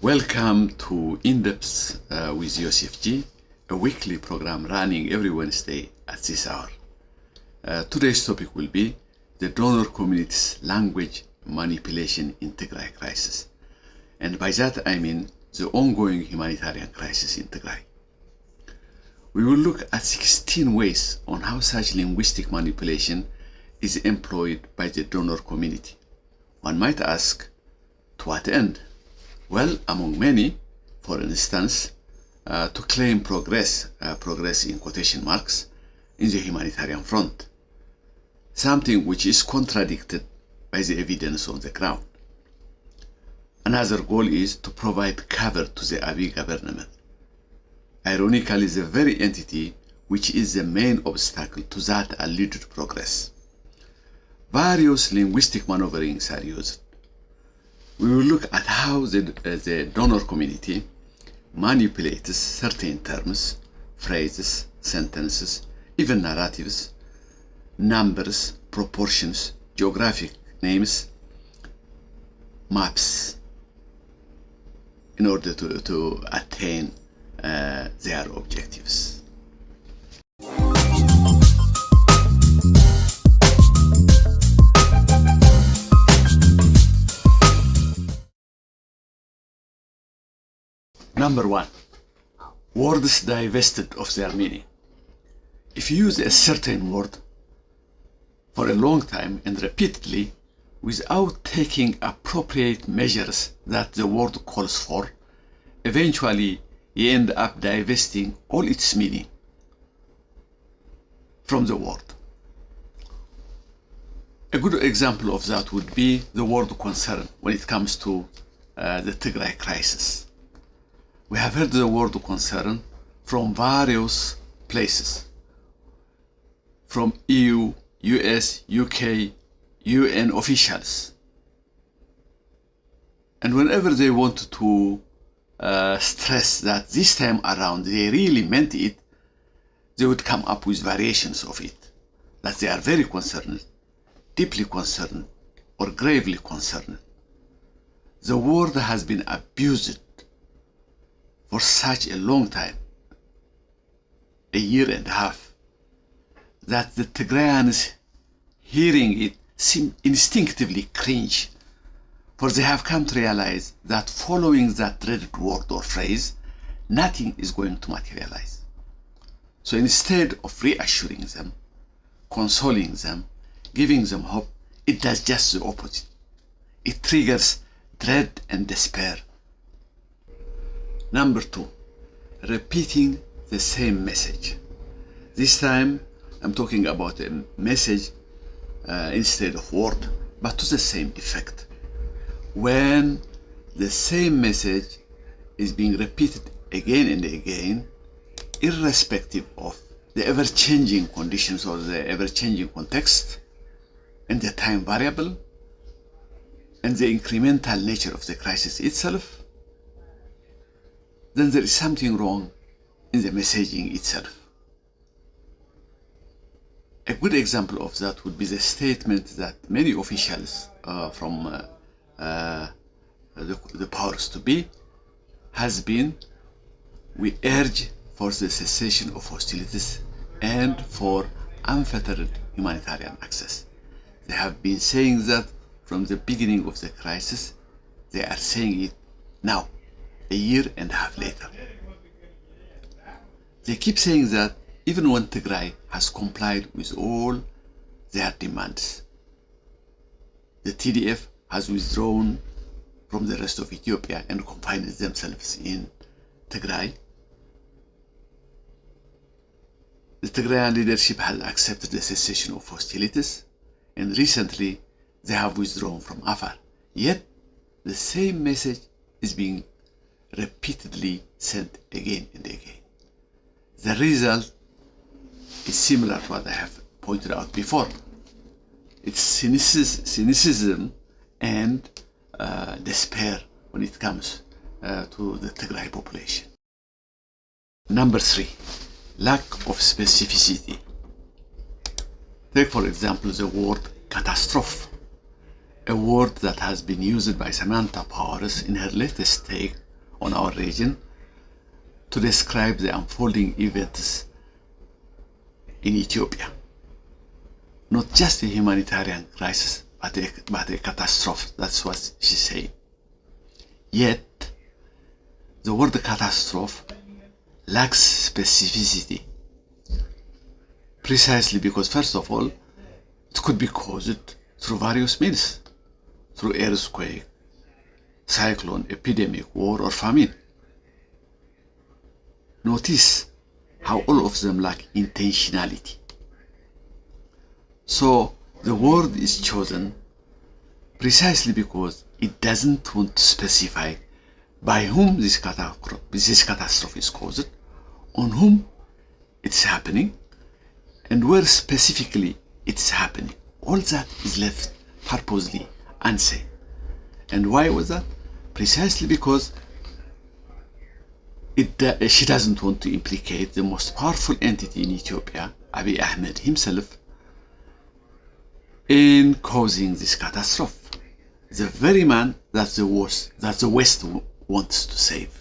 Welcome to In-Depth with Yosef G, a weekly program running every Wednesday at this hour. Today's topic will be the donor community's language manipulation in Tigray crisis. And by that I mean the ongoing humanitarian crisis in Tigray. We will look at 16 ways on how such linguistic manipulation is employed by the donor community. One might ask, to what end? Well, among many, for instance, to claim progress in quotation marks, in the humanitarian front, something which is contradicted by the evidence on the ground. Another goal is to provide cover to the Abiy government. Ironically, the very entity which is the main obstacle to that alleged progress. Various linguistic maneuverings are used. We will look at how the donor community manipulates certain terms, phrases, sentences, even narratives, numbers, proportions, geographic names, maps, in order to attain their objectives. Number one, words divested of their meaning. If you use a certain word for a long time and repeatedly without taking appropriate measures that the word calls for, eventually you end up divesting all its meaning from the word. A good example of that would be the word concern when it comes to the Tigray crisis. We have heard the word concern from various places, from EU, US, UK, UN officials. And whenever they want to stress that this time around they really meant it, they would come up with variations of it, that they are very concerned, deeply concerned, or gravely concerned. The word has been abused for such a long time, a year and a half, that the Tigrayans hearing it seem instinctively cringe, for they have come to realize that following that dreaded word or phrase, nothing is going to materialize. So instead of reassuring them, consoling them, giving them hope, it does just the opposite. It triggers dread and despair. Number two, repeating the same message. This time I'm talking about a message instead of word, but to the same effect. When the same message is being repeated again and again, irrespective of the ever-changing conditions or the ever-changing context, and the time variable, and the incremental nature of the crisis itself, then there is something wrong in the messaging itself. A good example of that would be the statement that many officials from the powers to be has been, we urge for the cessation of hostilities and for unfettered humanitarian access. They have been saying that from the beginning of the crisis. They are saying it now, a year and a half later. They keep saying that even when Tigray has complied with all their demands. The TDF has withdrawn from the rest of Ethiopia and confined themselves in Tigray. The Tigrayan leadership has accepted the cessation of hostilities, and recently they have withdrawn from Afar. Yet the same message is being repeatedly sent again and again. The result is similar to what I have pointed out before. It's cynicism and despair when it comes to the Tigray population. Number three, lack of specificity. Take for example the word catastrophe, a word that has been used by Samantha Powers in her latest take on our region to describe the unfolding events in Ethiopia. Not just a humanitarian crisis, but a catastrophe. That's what she said. Yet, the word catastrophe lacks specificity. Precisely because, first of all, it could be caused through various means, through earthquake, cyclone, epidemic, war, or famine. Notice how all of them lack intentionality. So the word is chosen precisely because it doesn't want to specify by whom this catastrophe is caused, on whom it's happening, and where specifically it's happening. All that is left purposely unsaid. And why was that? Precisely because she doesn't want to implicate the most powerful entity in Ethiopia, Abiy Ahmed himself, in causing this catastrophe. The very man that the West wants to save.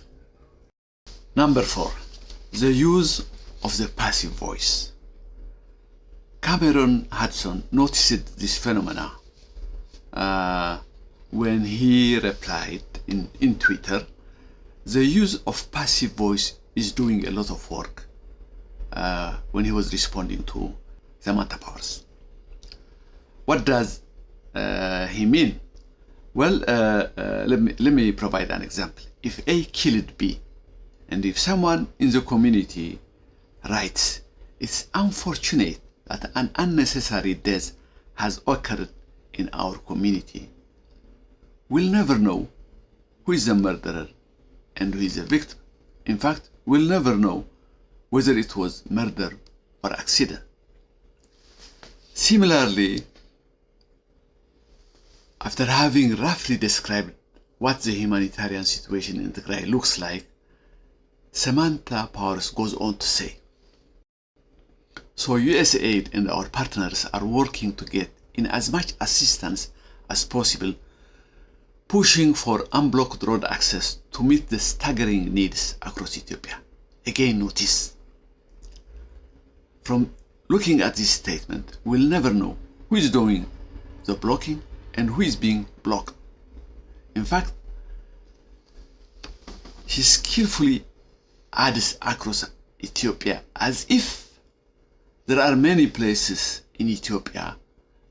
Number 4, the use of the passive voice. Cameron Hudson noticed this phenomena when he replied in Twitter. The use of passive voice is doing a lot of work when he was responding to Samantha Powers. What does he mean? Well, let me provide an example. If A killed B, and if someone in the community writes, "It's unfortunate that an unnecessary death has occurred in our community," we'll never know who is the murderer and who is the victim. In fact, we'll never know whether it was murder or accident. Similarly, after having roughly described what the humanitarian situation in Tigray looks like, Samantha Powers goes on to say, "So USAID and our partners are working to get in as much assistance as possible, pushing for unblocked road access to meet the staggering needs across Ethiopia." Again, notice, from looking at this statement, we'll never know who is doing the blocking and who is being blocked. In fact, she skillfully adds across Ethiopia as if there are many places in Ethiopia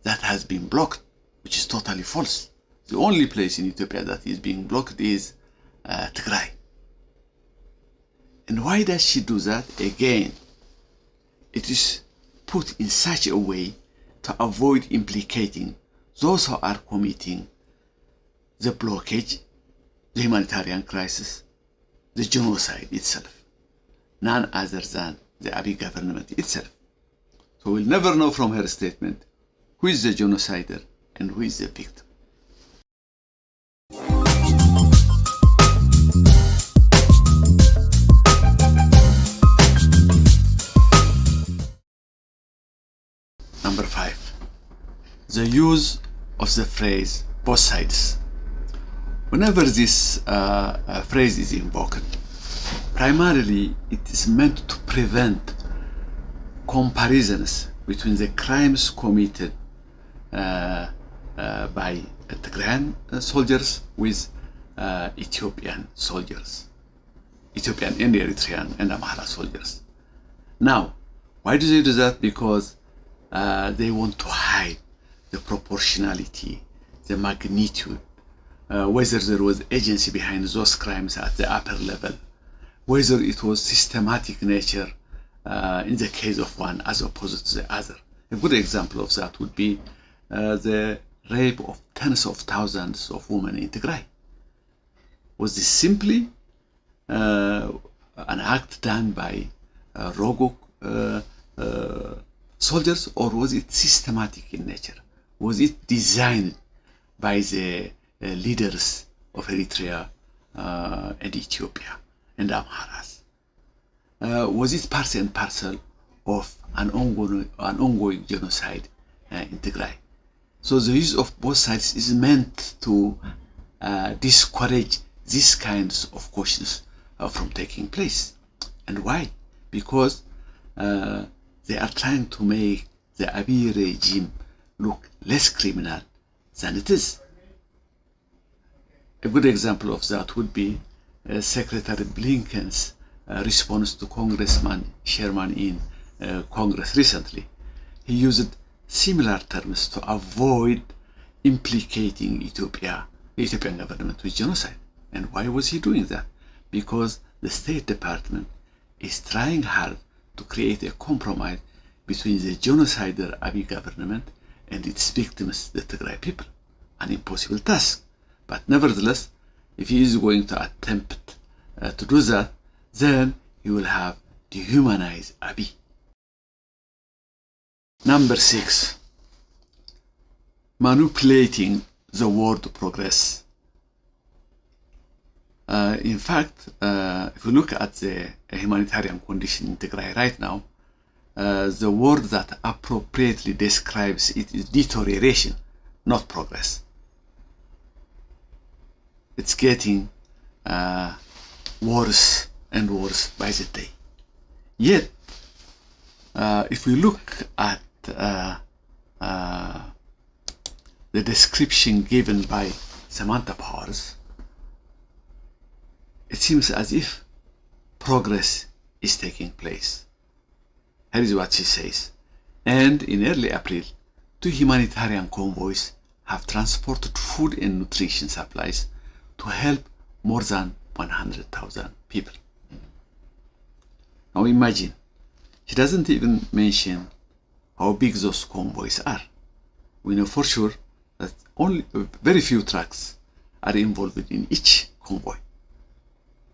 that has been blocked, which is totally false. The only place in Ethiopia that is being blocked is Tigray. And why does she do that? Again, it is put in such a way to avoid implicating those who are committing the blockage, the humanitarian crisis, the genocide itself, none other than the Abiy government itself. So we'll never know from her statement who is the genocider and who is the victim. Number 5, the use of the phrase "both sides." Whenever this phrase is invoked, primarily it is meant to prevent comparisons between the crimes committed by Tigrayan soldiers with Ethiopian soldiers, Ethiopian and Eritrean and Amhara soldiers. Now, why do they do that? Because they want to hide the proportionality, the magnitude, whether there was agency behind those crimes at the upper level, whether it was systematic nature in the case of one as opposed to the other. A good example of that would be the rape of tens of thousands of women in Tigray. Was this simply an act done by rogue soldiers, or was it systematic in nature? Was it designed by the leaders of Eritrea and Ethiopia and Amharas? Was it part and parcel of an ongoing genocide in Tigray? So the use of both sides is meant to discourage these kinds of questions from taking place. And why? Because they are trying to make the Abiy regime look less criminal than it is. A good example of that would be Secretary Blinken's response to Congressman Sherman in Congress recently. He used similar terms to avoid implicating the Ethiopian government with genocide. And why was he doing that? Because the State Department is trying hard to create a compromise between the genocidal Abiy government and its victims, the Tigray people. An impossible task. But nevertheless, if he is going to attempt to do that, then he will have dehumanized Abiy. Number 6. Manipulating the word progress. In fact, if you look at the humanitarian condition in Tigray right now, the word that appropriately describes it is deterioration, not progress. It's getting worse and worse by the day. Yet, if we look at the description given by Samantha Powers, it seems as if progress is taking place. Here is what she says. And in early April, 2 humanitarian convoys have transported food and nutrition supplies to help more than 100,000 people. Now imagine, she doesn't even mention how big those convoys are. We know for sure that only very few trucks are involved in each convoy.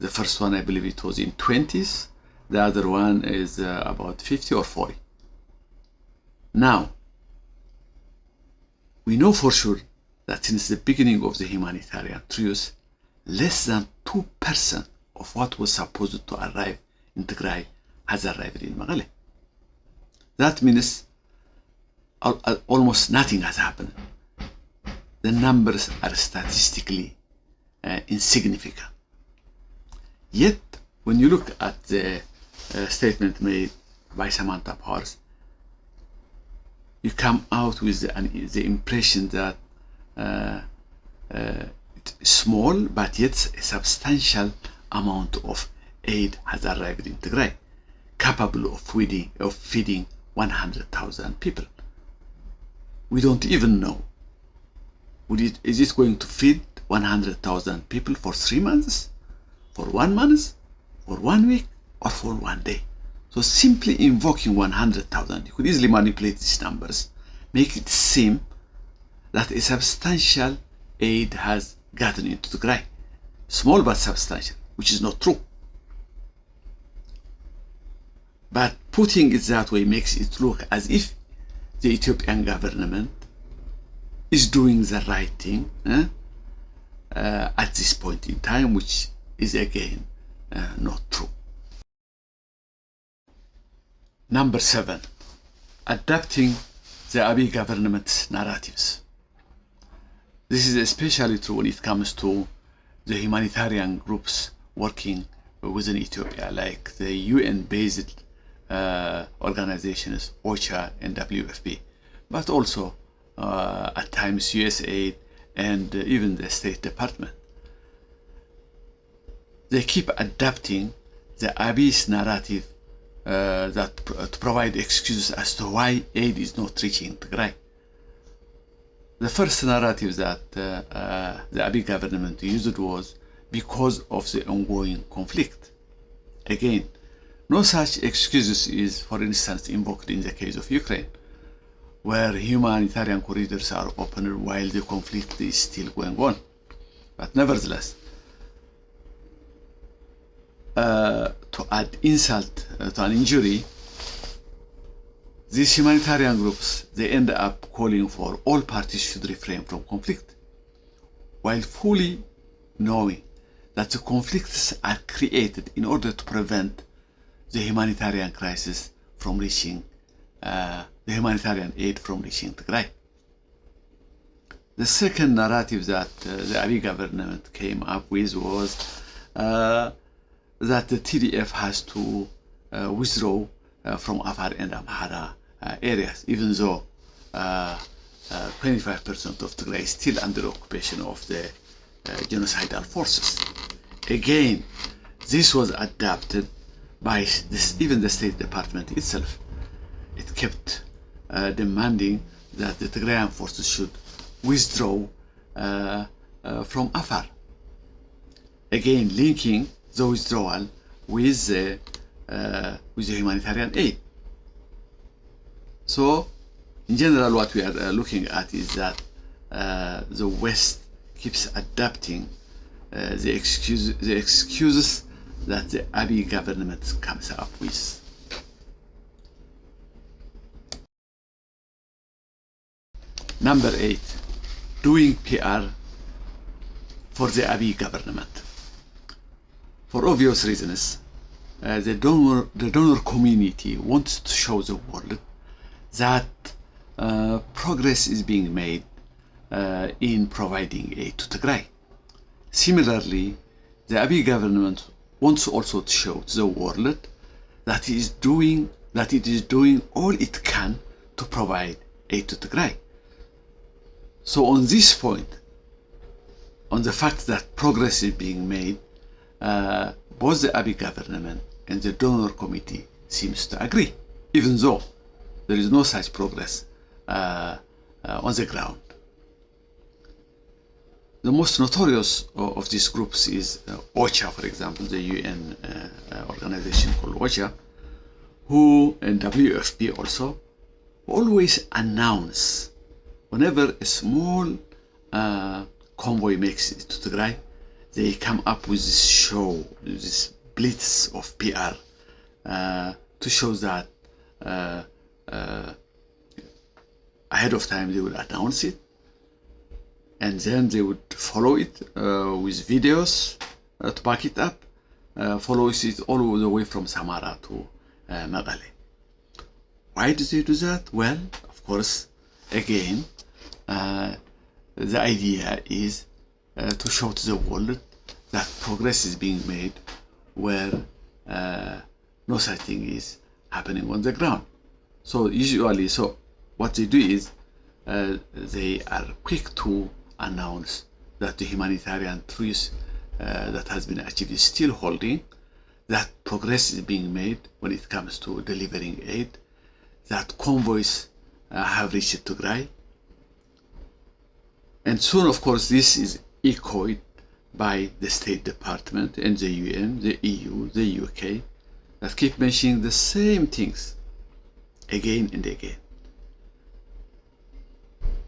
The first one, I believe it was in 20s. The other one is about 50 or 40. Now, we know for sure that since the beginning of the humanitarian truce, less than 2% of what was supposed to arrive in Tigray has arrived in Magale. That means almost nothing has happened. The numbers are statistically insignificant. Yet, when you look at the statement made by Samantha Powers, you come out with the impression that it's small but yet a substantial amount of aid has arrived in Tigray, capable of feeding 100,000 people. We don't even know. Is it going to feed 100,000 people for 3 months, for 1 month, for 1 week, or for 1 day? So simply invoking 100,000, you could easily manipulate these numbers, make it seem that a substantial aid has gotten into Tigray. Small but substantial, which is not true. But putting it that way makes it look as if the Ethiopian government is doing the right thing at this point in time, which is again not true. Number 7, adapting the Abiy government's narratives. This is especially true when it comes to the humanitarian groups working within Ethiopia, like the UN-based organizations Ocha and WFP, but also at times USAID and even the State Department. They keep adapting the Abiy's narrative to provide excuses as to why aid is not reaching Tigray. The first narrative that the Abiy government used was because of the ongoing conflict. Again, no such excuses is, for instance, invoked in the case of Ukraine, where humanitarian corridors are opened while the conflict is still going on. But nevertheless, to add insult to an injury, these humanitarian groups, they end up calling for all parties should refrain from conflict, while fully knowing that the conflicts are created in order to prevent the humanitarian crisis from reaching, the humanitarian aid from reaching Tigray. The second narrative that the Abiy government came up with was that the TDF has to withdraw from Afar and Amhara areas, even though 25% of Tigray is still under occupation of the genocidal forces. Again, this was adapted by even the State Department itself. It kept demanding that the Tigrayan forces should withdraw from Afar. Again, linking the withdrawal with the humanitarian aid. So, in general, what we are looking at is that the West keeps adapting the excuses that the Abiy government comes up with. Number 8, doing PR for the Abiy government. For obvious reasons, the donor community wants to show the world that progress is being made in providing aid to Tigray. Similarly, the Abiy government wants also to show to the world that it is doing all it can to provide aid to Tigray. So on this point, on the fact that progress is being made, both the Abiy government and the donor committee seems to agree, even though there is no such progress on the ground. The most notorious of these groups is Ocha, for example, the UN organization called Ocha, who, and WFP also, always announce whenever a small convoy makes it to Tigray, they come up with this show, this blitz of PR to show that ahead of time they will announce it, and then they would follow it with videos to back it up, follows it all the way from Samara to Magale. Why do they do that? Well, of course, again, the idea is to show to the world that progress is being made where no such thing is happening on the ground. So usually, what they do is they are quick to announce that the humanitarian truce that has been achieved is still holding, that progress is being made when it comes to delivering aid, that convoys have reached Tigray. And soon, of course, this is echoed by the State Department and the UN, the EU, the UK, that keep mentioning the same things again and again.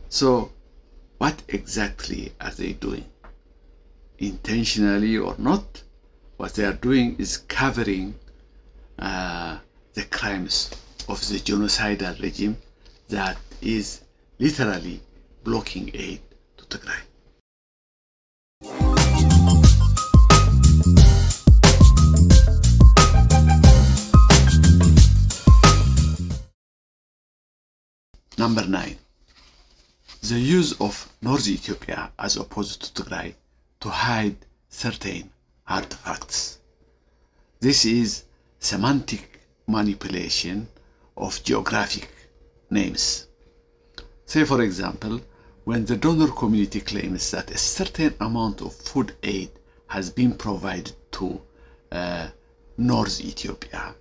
So, what exactly are they doing? Intentionally or not, what they are doing is covering the crimes of the genocidal regime that is literally blocking aid to Tigray. Number 9. The use of North Ethiopia as opposed to Tigray to hide certain artifacts. This is semantic manipulation of geographic names. Say, for example, when the donor community claims that a certain amount of food aid has been provided to North Ethiopia,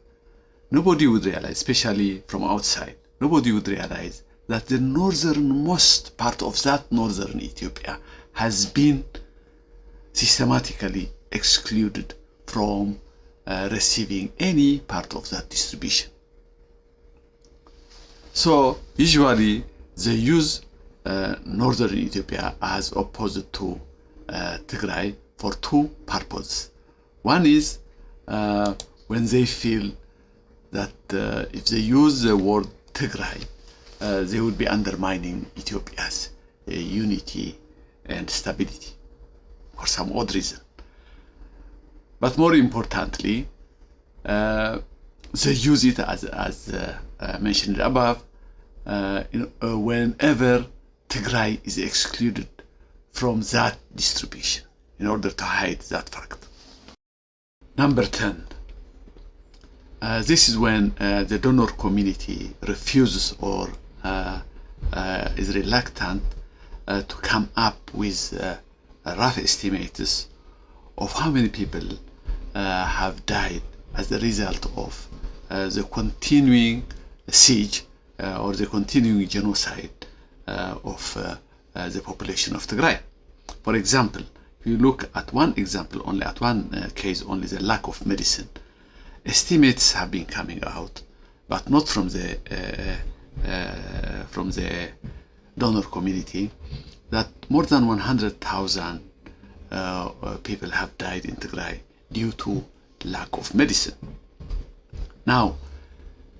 nobody would realize, especially from outside, nobody would realize that the northernmost part of that northern Ethiopia has been systematically excluded from receiving any part of that distribution. So usually they use northern Ethiopia as opposed to Tigray for two purposes. One is when they feel that if they use the word Tigray, they would be undermining Ethiopia's unity and stability for some odd reason. But more importantly, they use it as mentioned above, whenever Tigray is excluded from that distribution in order to hide that fact. Number 10. This is when the donor community refuses or is reluctant to come up with rough estimates of how many people have died as a result of the continuing siege or the continuing genocide of the population of Tigray. For example, if you look at one example only, at one case only, the lack of medicine, estimates have been coming out, but not from the donor community, that more than 100,000 people have died in Tigray due to lack of medicine. Now,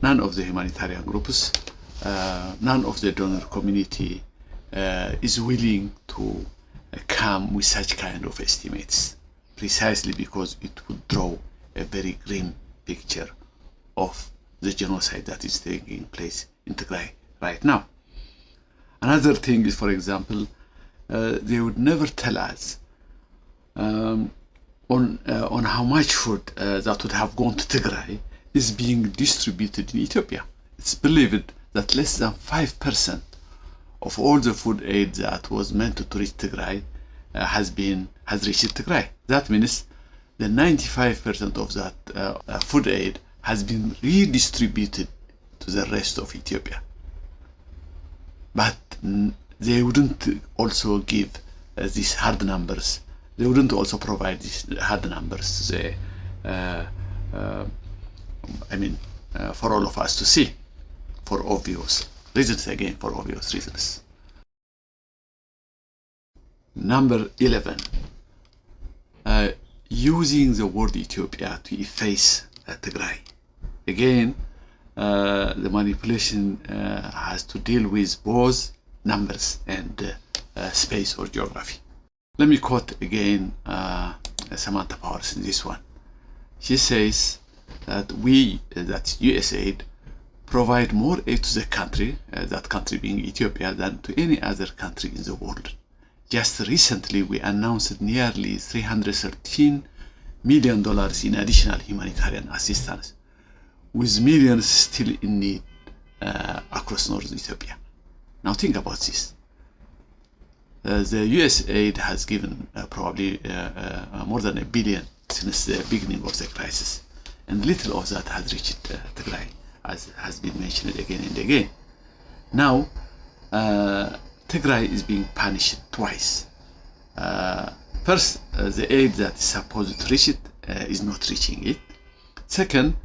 none of the humanitarian groups, none of the donor community is willing to come with such kind of estimates, precisely because it would draw a very grim picture of the genocide that is taking place in Tigray right now. Another thing is, for example, they would never tell us on how much food that would have gone to Tigray is being distributed in Ethiopia. It's believed that less than 5% of all the food aid that was meant to reach Tigray has reached Tigray. That means the 95% of that food aid has been redistributed to the rest of Ethiopia. But they wouldn't also give these hard numbers. They wouldn't also provide these hard numbers for all of us to see, for obvious reasons, again, for obvious reasons. Number 11. Using the word Ethiopia to efface Tigray. Again, the manipulation has to deal with both numbers and space or geography. Let me quote again Samantha Powers in this one. She says that USAID provide more aid to the country, that country being Ethiopia, than to any other country in the world. Just recently, we announced nearly $313 million in additional humanitarian assistance, with millions still in need across northern Ethiopia. Now think about this. The USAID has given probably more than $1 billion since the beginning of the crisis, and little of that has reached Tigray, as has been mentioned again and again. Now, Tigray is being punished twice. First, the aid that is supposed to reach it is not reaching it. Second,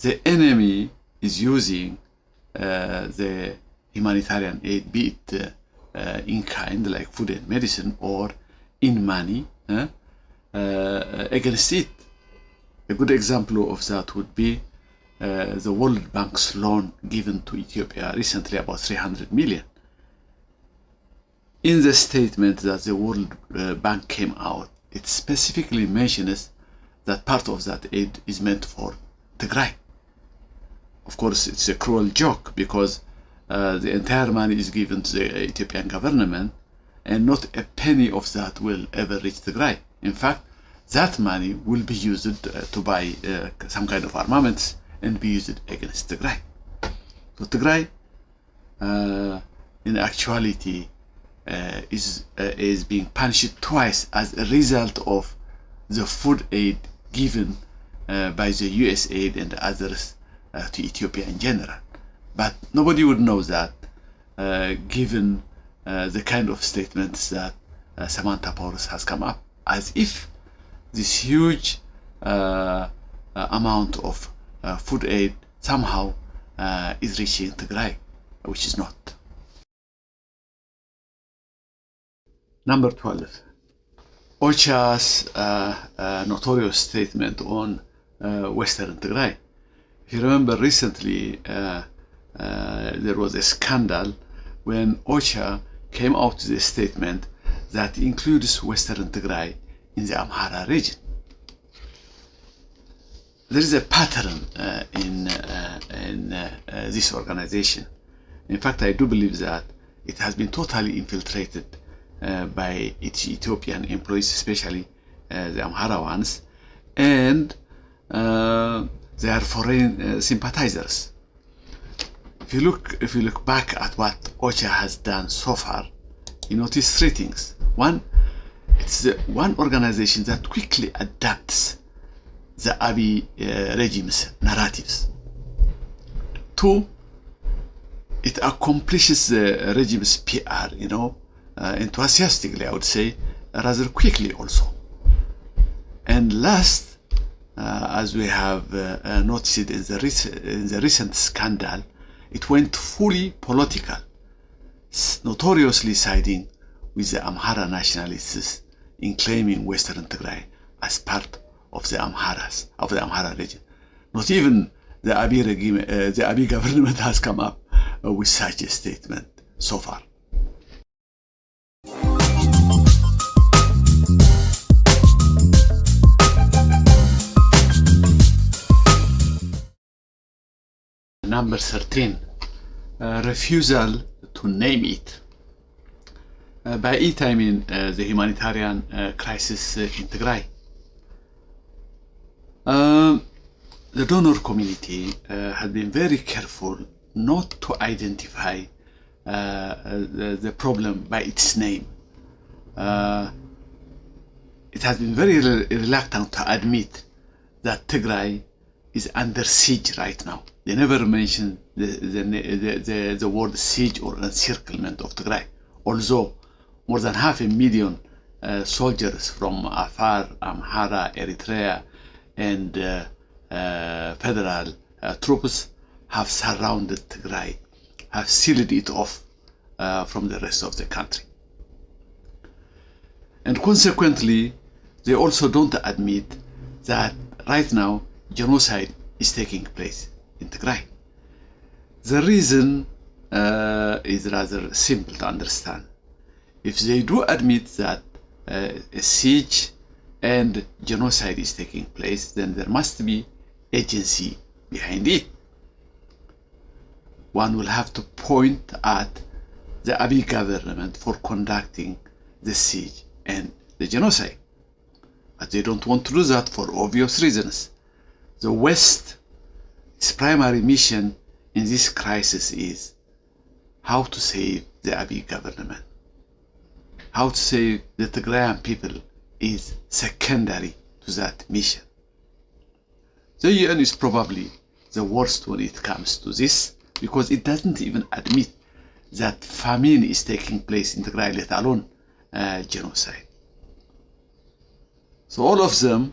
the enemy is using the humanitarian aid, be it in kind, like food and medicine, or in money, against it. A good example of that would be the World Bank's loan given to Ethiopia recently, about 300 million. In the statement that the World Bank came out, it specifically mentions that part of that aid is meant for Tigray. Of course, it's a cruel joke, because the entire money is given to the Ethiopian government, and not a penny of that will ever reach Tigray. In fact, that money will be used to buy some kind of armaments and be used against Tigray. So Tigray, in actuality, is being punished twice as a result of the food aid given by the USAID and others to Ethiopia in general. But nobody would know that, given the kind of statements that Samantha Powers has come up, as if this huge amount of food aid somehow is reaching Tigray, which is not. Number 12. Ocha's notorious statement on Western Tigray. If you remember, recently there was a scandal when Ocha came out with a statement that includes Western Tigray in the Amhara region. There is a pattern in this organization. In fact, I do believe that it has been totally infiltrated by its Ethiopian employees, especially the Amhara ones, and they are foreign sympathizers. If you look back at what Ocha has done so far, you notice three things. One, it's the one organization that quickly adapts the Abiy regime's narratives. Two, it accomplishes the regime's PR, enthusiastically, I would say, rather quickly also. And last, as we have noticed in the recent scandal, it went fully political, notoriously siding with the Amhara nationalists in claiming Western Tigray as part of the Amhara region. Not even the Abiy government has come up with such a statement so far. Number 13, refusal to name it. By it I mean the humanitarian crisis in Tigray. The donor community has been very careful not to identify the problem by its name. It has been very reluctant to admit that Tigray is under siege right now. They never mention the word siege or encirclement of Tigray, although more than 500,000 soldiers from Afar, Amhara, Eritrea, and federal troops have surrounded Tigray, have sealed it off from the rest of the country. And consequently, they also don't admit that right now genocide is taking place in Tigray. The reason is rather simple to understand. If they do admit that a siege and genocide is taking place, then there must be agency behind it. One will have to point at the Abiy government for conducting the siege and the genocide. But they don't want to do that for obvious reasons. The West, its primary mission in this crisis is how to save the Abiy government. How to save the Tigrayan people is secondary to that mission. The UN is probably the worst when it comes to this, because it doesn't even admit that famine is taking place in Tigray, let alone genocide. So all of them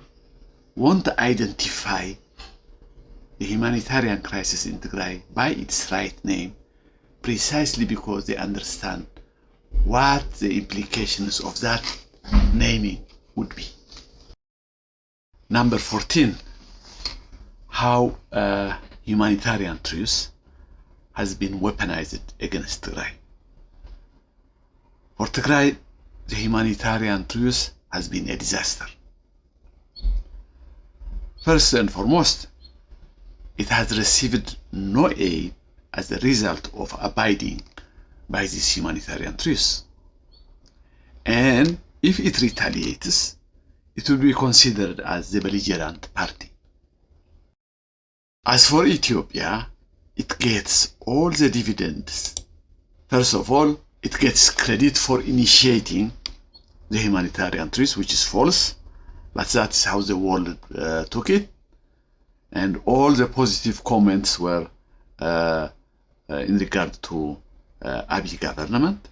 won't identify the humanitarian crisis in Tigray by its right name, precisely because they understand what the implications of that naming would be. Number 14, how humanitarian truce has been weaponized against Tigray. For Tigray, the humanitarian truce has been a disaster. First and foremost, it has received no aid as a result of abiding by this humanitarian truce. And if it retaliates, it will be considered as the belligerent party. As for Ethiopia, it gets all the dividends. First of all, it gets credit for initiating the humanitarian truce, which is false, but that's how the world took it. And all the positive comments were in regard to Abiy government.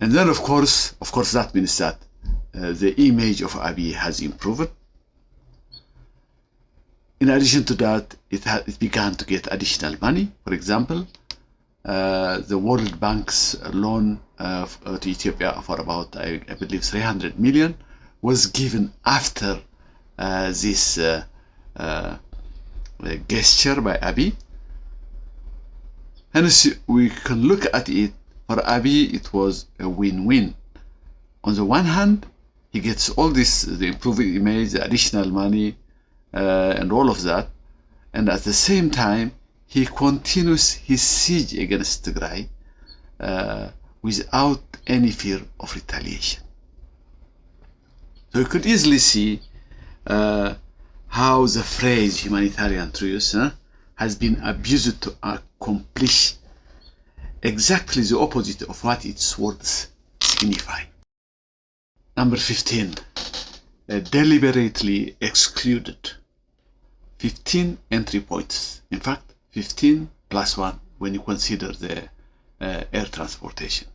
And then of course that means that the image of Abiy has improved. In addition to that, it began to get additional money. For example, the World Bank's loan to Ethiopia for about, I believe, 300 million was given after this gesture by Abiy. Hence, we can look at it, for Abiy, it was a win-win. On the one hand, he gets all this, the improved image, the additional money, and all of that. And at the same time, he continues his siege against Tigray without any fear of retaliation. So you could easily see how the phrase humanitarian truce has been abused to accomplish exactly the opposite of what its words signify. Number 15, deliberately excluded. 15 entry points. In fact, 15 plus 1 when you consider the air transportation.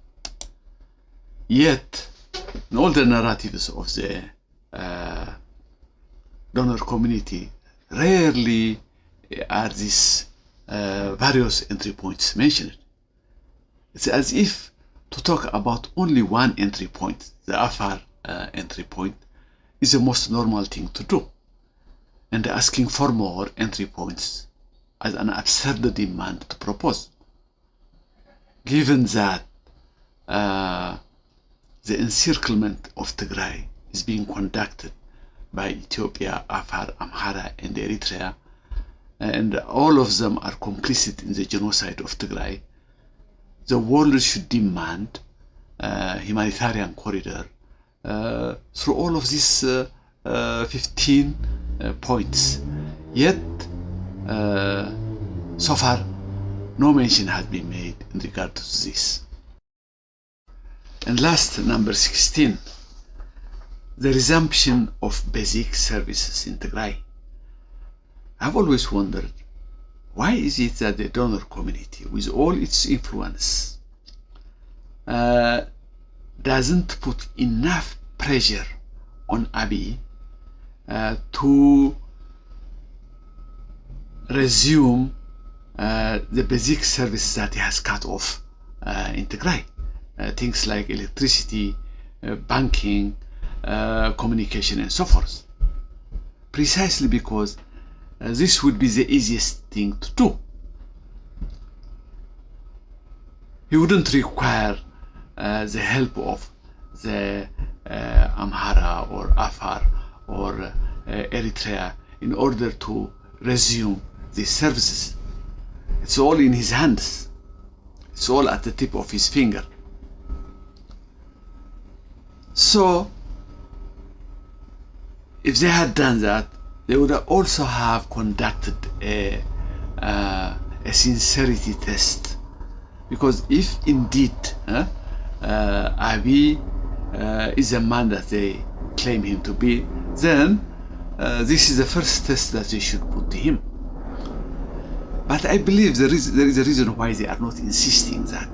Yet, in all the narratives of the donor community, rarely are these various entry points mentioned. It's as if to talk about only one entry point, the Afar entry point, is the most normal thing to do. And asking for more entry points as an absurd demand to propose. Given that the encirclement of Tigray is being conducted by Ethiopia, Afar, Amhara, and Eritrea, and all of them are complicit in the genocide of Tigray, the world should demand humanitarian corridor through all of these 15 points. Yet, so far, no mention has been made in regard to this. And last, number 16, the resumption of basic services in Tigray. I've always wondered, why is it that the donor community, with all its influence, doesn't put enough pressure on Abiy to resume the basic services that he has cut off in Tigray? Things like electricity, banking, communication, and so forth. Precisely because this would be the easiest thing to do. He wouldn't require the help of the Amhara or Afar or Eritrea in order to resume these services. It's all in his hands. It's all at the tip of his finger. So, if they had done that, they would also have conducted a sincerity test. Because if indeed Abiy is a man that they claim him to be, then this is the first test that they should put to him. But I believe there is a reason why they are not insisting that.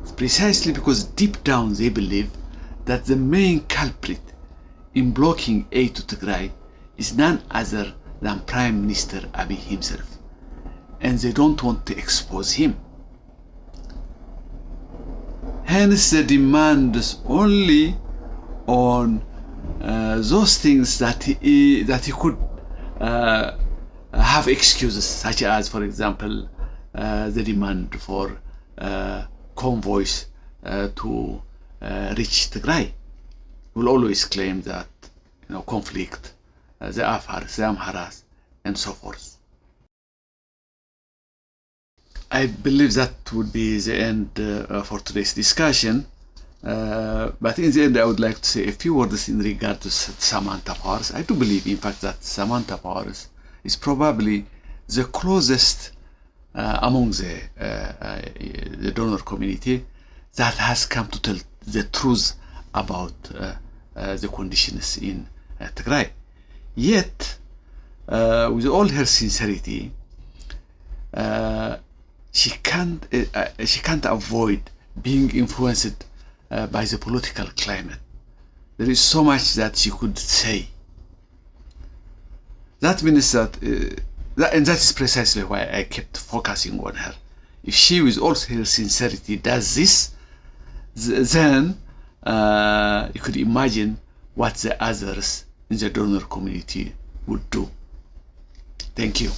It's precisely because deep down they believe that the main culprit in blocking aid to Tigray is none other than Prime Minister Abiy himself, and they don't want to expose him. Hence the demands only on those things that he could have excuses, such as, for example, the demand for convoys to reach Tigray. Will always claim that conflict, the Afars, the Amharas, and so forth. I believe that would be the end for today's discussion. But in the end, I would like to say a few words in regard to Samantha Powers. I do believe, in fact, that Samantha Powers is probably the closest among the donor community that has come to tell the truth about the conditions in Tigray. Yet, with all her sincerity, she can't avoid being influenced by the political climate. There is so much that she could say. That means that, and that is precisely why I kept focusing on her. If she, with all her sincerity, does this, then you could imagine what the others in the donor community would do. Thank you.